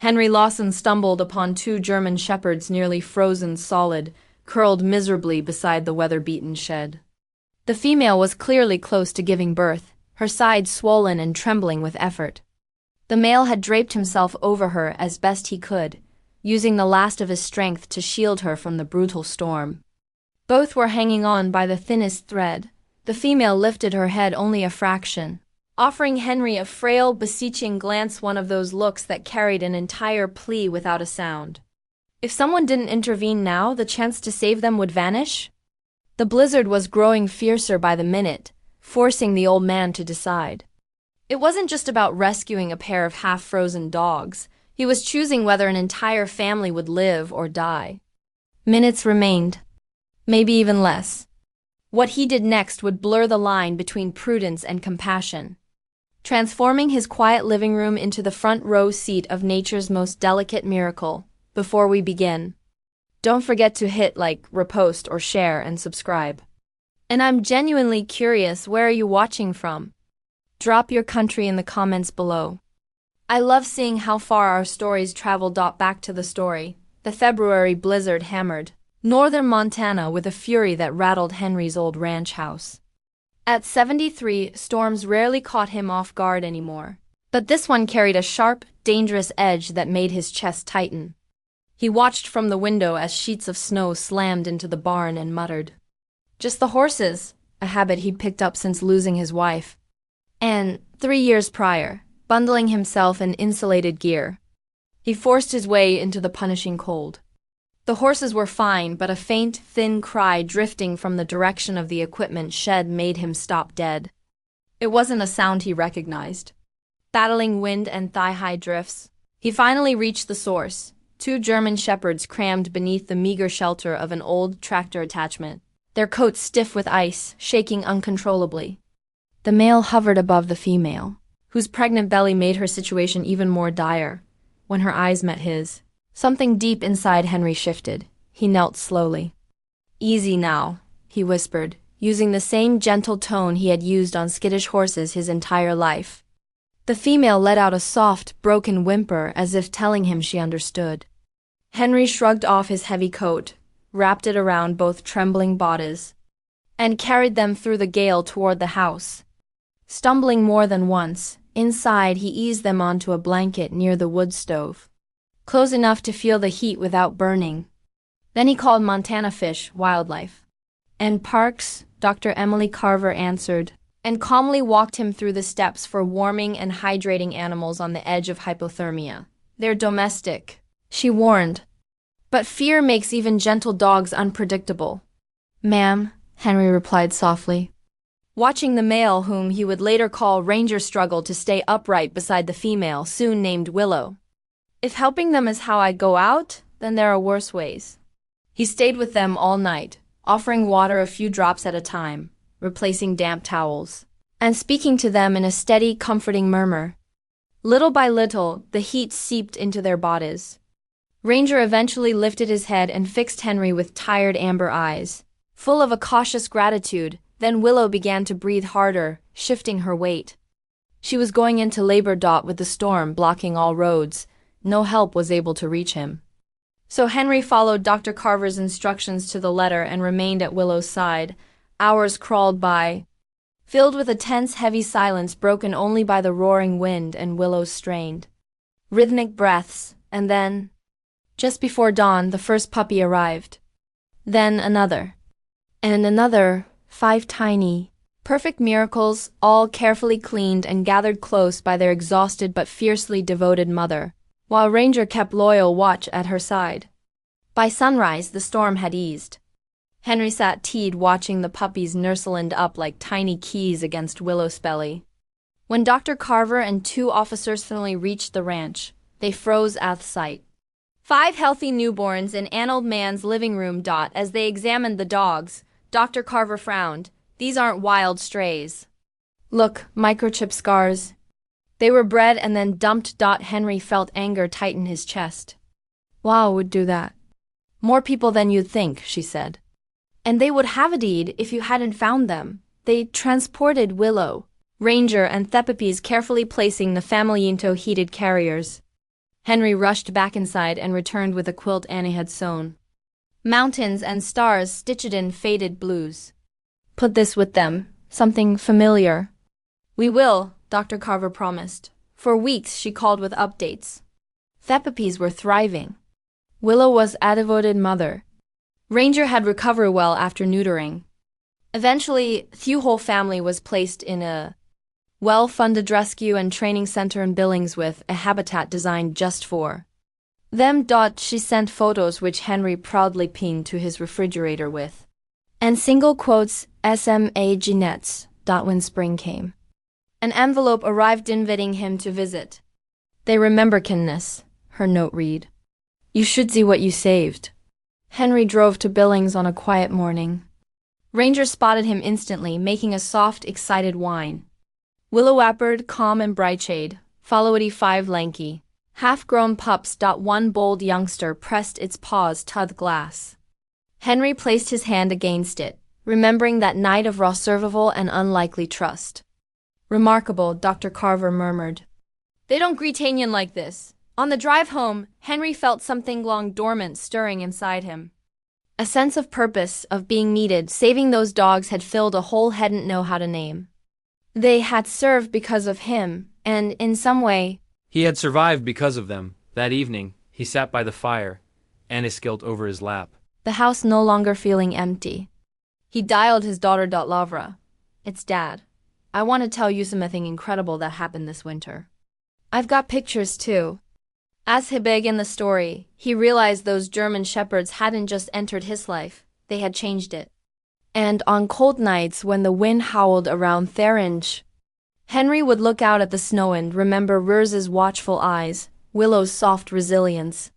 Henry Lawson stumbled upon two German shepherds nearly frozen solid, curled miserably beside the weather-beaten shed. The female was clearly close to giving birth, her sides swollen and trembling with effort. The male had draped himself over her as best he could, using the last of his strength to shield her from the brutal storm. Both were hanging on by the thinnest thread. The female lifted her head only a fraction, offering Henry a frail, beseeching glance, one of those looks that carried an entire plea without a sound. If someone didn't intervene now, the chance to save them would vanish? The blizzard was growing fiercer by the minute, forcing the old man to decide. It wasn't just about rescuing a pair of half-frozen dogs. He was choosing whether an entire family would live or die. Minutes remained, maybe even less. What he did next would blur the line between prudence and compassion, transforming his quiet living room into the front row seat of nature's most delicate miracle. Before we begin, don't forget to hit like, repost, or share and subscribe. And I'm genuinely curious, where are you watching from? Drop your country in the comments below. I love seeing how far our stories travel. Back to the story. The February blizzard hammered northern Montana with a fury that rattled Henry's old ranch house. At 73, storms rarely caught him off guard anymore, but this one carried a sharp, dangerous edge that made his chest tighten. He watched from the window as sheets of snow slammed into the barn and muttered, "Just the horses," a habit he'd picked up since losing his wife. And 3 years prior, bundling himself in insulated gear, he forced his way into the punishing cold. The horses were fine, but a faint, thin cry drifting from the direction of the equipment shed made him stop dead. It wasn't a sound he recognized. Battling wind and thigh-high drifts, he finally reached the source. Two German shepherds crammed beneath the meager shelter of an old tractor attachment, their coats stiff with ice, shaking uncontrollably. The male hovered above the female, whose pregnant belly made her situation even more dire. When her eyes met his, something deep inside Henry shifted. He knelt slowly. "Easy now," he whispered, using the same gentle tone he had used on skittish horses his entire life. The female let out a soft, broken whimper as if telling him she understood. Henry shrugged off his heavy coat, wrapped it around both trembling bodies, and carried them through the gale toward the house. Stumbling more than once, inside he eased them onto a blanket near the wood stove, close enough to feel the heat without burning. Then he called Montana Fish Wildlife and Parks. Dr. Emily Carver answered, and calmly walked him through the steps for warming and hydrating animals on the edge of hypothermia. "They're domestic," she warned. "But fear makes even gentle dogs unpredictable." "Ma'am," Henry replied softly, watching the male, whom he would later call Ranger, struggle to stay upright beside the female, soon named Willow. "If helping them is how I go out, then there are worse ways." He stayed with them all night, offering water a few drops at a time, replacing damp towels, and speaking to them in a steady, comforting murmur. Little by little, the heat seeped into their bodies. Ranger eventually lifted his head and fixed Henry with tired amber eyes, full of a cautious gratitude. Then Willow began to breathe harder, shifting her weight. She was going into labor. With the storm blocking all roads, no help was able to reach him. So Henry followed Dr. Carver's instructions to the letter and remained at Willow's side. Hours crawled by, filled with a tense, heavy silence broken only by the roaring wind and Willow's strained, rhythmic breaths, and then, just before dawn, the first puppy arrived. Then another. And another. 5 tiny, perfect miracles, all carefully cleaned and gathered close by their exhausted but fiercely devoted mother, while Ranger kept loyal watch at her side. By sunrise, the storm had eased. Henry sat teed watching the puppies nursling up like tiny keys against Willow's belly. When Dr. Carver and 2 officers finally reached the ranch, they froze at the sight. 5 healthy newborns in an old man's living room. As they examined the dogs, Dr. Carver frowned. "These aren't wild strays. Look, microchip scars. They were bred and then dumped." Henry felt anger tighten his chest. "Wow, would do that. More people than you'd think," she said. "And they would have a deed if you hadn't found them. They transported Willow." Ranger and Thepipes carefully placing the family into heated carriers. Henry rushed back inside and returned with a quilt Annie had sewn. Mountains and stars stitched in faded blues. Put this with them, something familiar. We will, Dr. Carver promised. For weeks she called with updates. The puppies were thriving. Willow was a devoted mother. Ranger had recovered well after neutering. Eventually, the whole family was placed in a well-funded rescue and training center in Billings with a habitat designed just for them. She sent photos which Henry proudly pinned to his refrigerator with. And single quotes SMA Jeanettes. When spring came. An envelope arrived inviting him to visit. They remember kindness, her note read. You should see what you saved. Henry drove to Billings on a quiet morning. Ranger spotted him instantly, making a soft, excited whine. Willow whimpered, calm and bright-eyed, followed 5 lanky, half-grown pups. One bold youngster pressed its paws to the glass. Henry placed his hand against it, remembering that night of raw survival and unlikely trust. Remarkable, Dr. Carver murmured. They don't greet Tanyan like this. On the drive home, Henry felt something long dormant stirring inside him. A sense of purpose, of being needed. Saving those dogs had filled a hole he hadn't know how to name. They had served because of him, and in some way, he had survived because of them. That evening, he sat by the fire, Annie's kilt over his lap. The house no longer feeling empty. He dialed his daughter Lavra. It's Dad. I want to tell you something incredible that happened this winter. I've got pictures too. As he began the story, he realized those German shepherds hadn't just entered his life, they had changed it. And on cold nights when the wind howled around Thuringe, Henry would look out at the snow and remember Rurz's watchful eyes, Willow's soft resilience.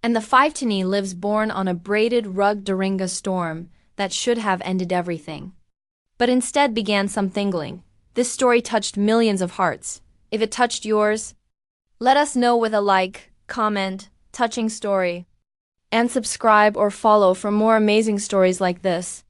And the 5-tiny lives born on a braided rug Doringa storm that should have ended everything. But instead began some thingling. This story touched millions of hearts. If it touched yours, let us know with a like, comment, touching story, and subscribe or follow for more amazing stories like this.